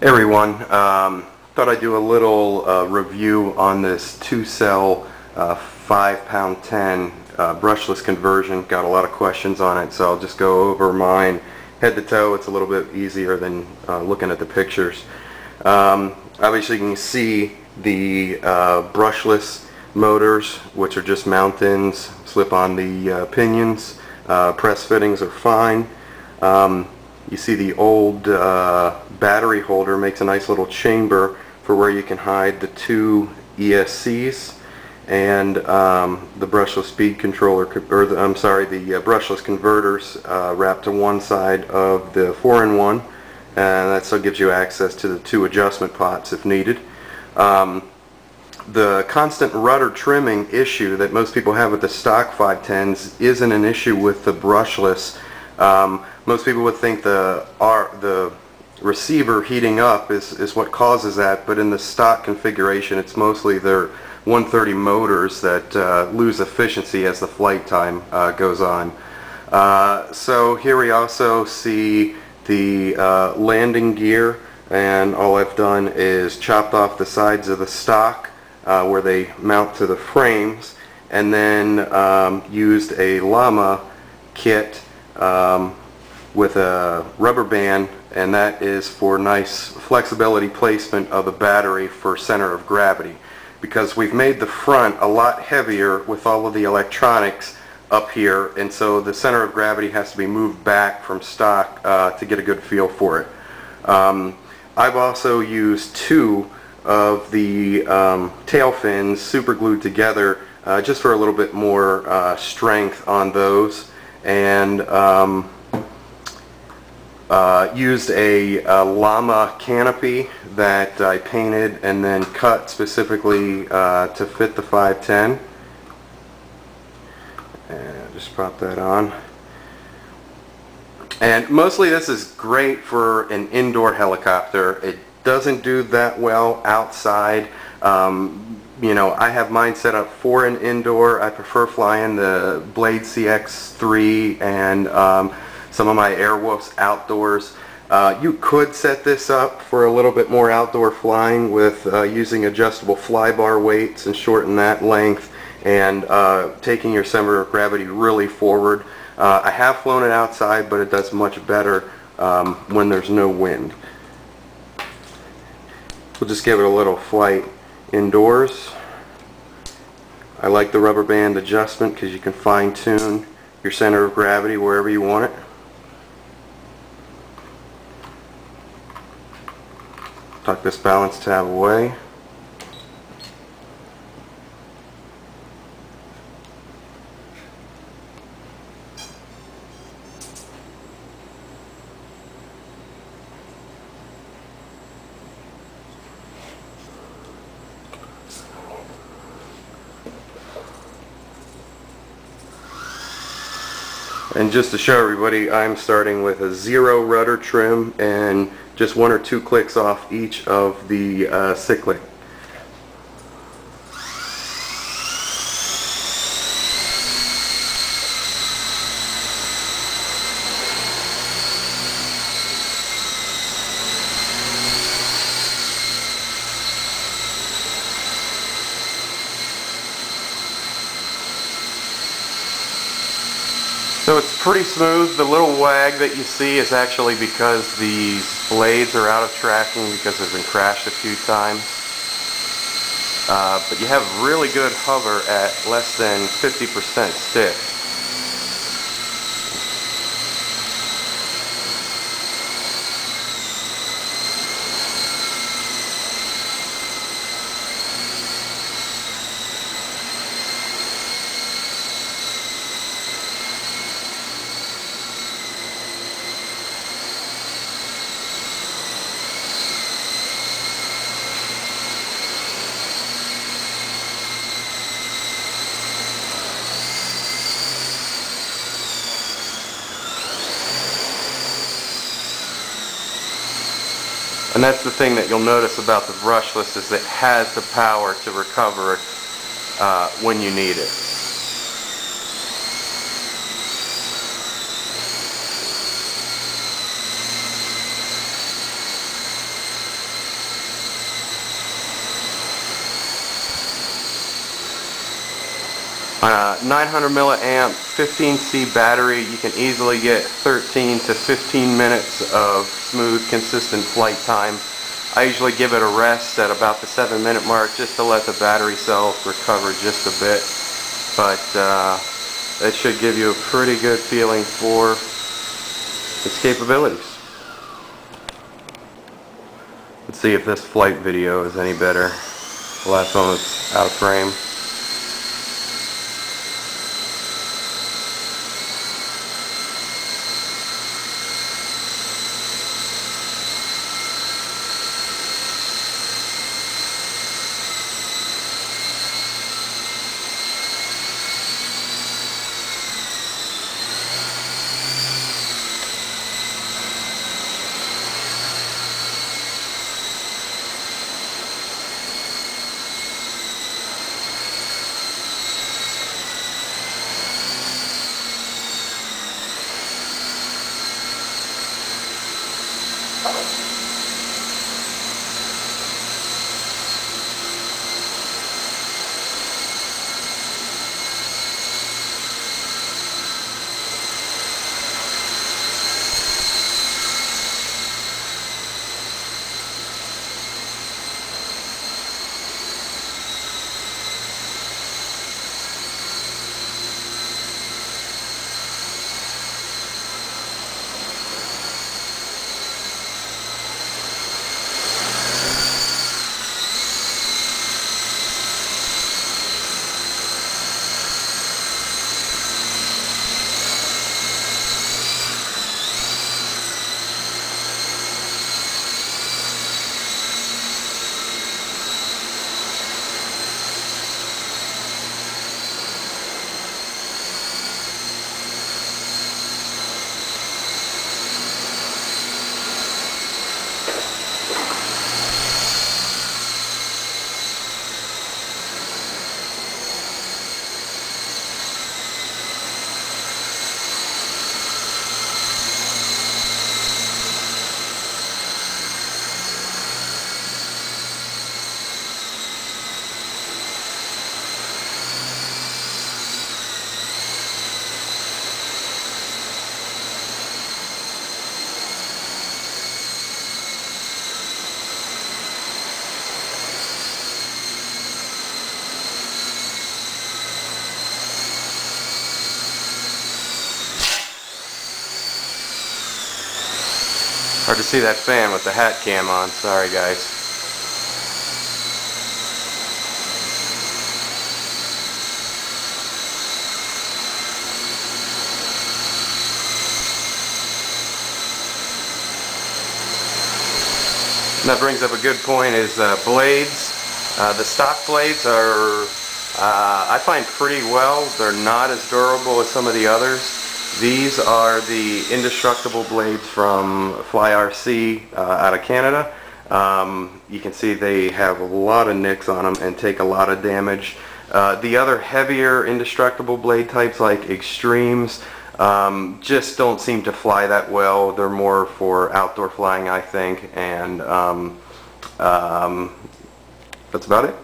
Hey everyone, thought I'd do a little review on this 2-cell 5 pound 10 brushless conversion. Got a lot of questions on it, so I'll just go over mine head to toe. It's a little bit easier than looking at the pictures. Obviously you can see the brushless motors, which are just mount-ins, slip on the pinions. Press fittings are fine. You see the old battery holder makes a nice little chamber for where you can hide the two ESCs, and the brushless speed controller, the brushless converters wrapped to one side of the 4-in-1, and that still gives you access to the two adjustment pots if needed. The constant rudder trimming issue that most people have with the stock 510s isn't an issue with the brushless. Most people would think the receiver heating up is what causes that, but in the stock configuration it's mostly their 130 motors that lose efficiency as the flight time goes on. So here we also see the landing gear, and all I've done is chopped off the sides of the stock where they mount to the frames, and then used a llama kit with a rubber band, and that is for nice flexibility placement of the battery for center of gravity, because we've made the front a lot heavier with all of the electronics up here, and so the center of gravity has to be moved back from stock to get a good feel for it. I've also used two of the tail fins super glued together just for a little bit more strength on those, and used a llama canopy that I painted and then cut specifically to fit the 510, and just pop that on. And mostly this is great for an indoor helicopter. It doesn't do that well outside. You know, I have mine set up for an indoor. I prefer flying the Blade CX3 and some of my Airwolves outdoors. You could set this up for a little bit more outdoor flying with using adjustable fly bar weights and shorten that length, and taking your center of gravity really forward. I have flown it outside, but it does much better when there's no wind. We'll just give it a little flight indoors. I like the rubber band adjustment because you can fine tune your center of gravity wherever you want it. Tuck this balance tab away. And just to show everybody, I'm starting with a 0 rudder trim and just 1 or 2 clicks off each of the cyclic. So it's pretty smooth. The little wag that you see is actually because these blades are out of tracking because they've been crashed a few times. But you have really good hover at less than 50% stick. And that's the thing that you'll notice about the brushless, is it has the power to recover when you need it. On a 900 milliamp 15C battery, you can easily get 13 to 15 minutes of smooth, consistent flight time. I usually give it a rest at about the 7-minute mark just to let the battery cell recover just a bit. But that should give you a pretty good feeling for its capabilities. Let's see if this flight video is any better. The last one was out of frame. Hard to see that fan with the hat cam on. Sorry, guys. And that brings up a good point, is blades. The stock blades are, I find pretty well. They're not as durable as some of the others. These are the indestructible blades from Fly RC out of Canada. You can see they have a lot of nicks on them and take a lot of damage. The other heavier indestructible blade types like Extremes just don't seem to fly that well. They're more for outdoor flying, I think, and that's about it.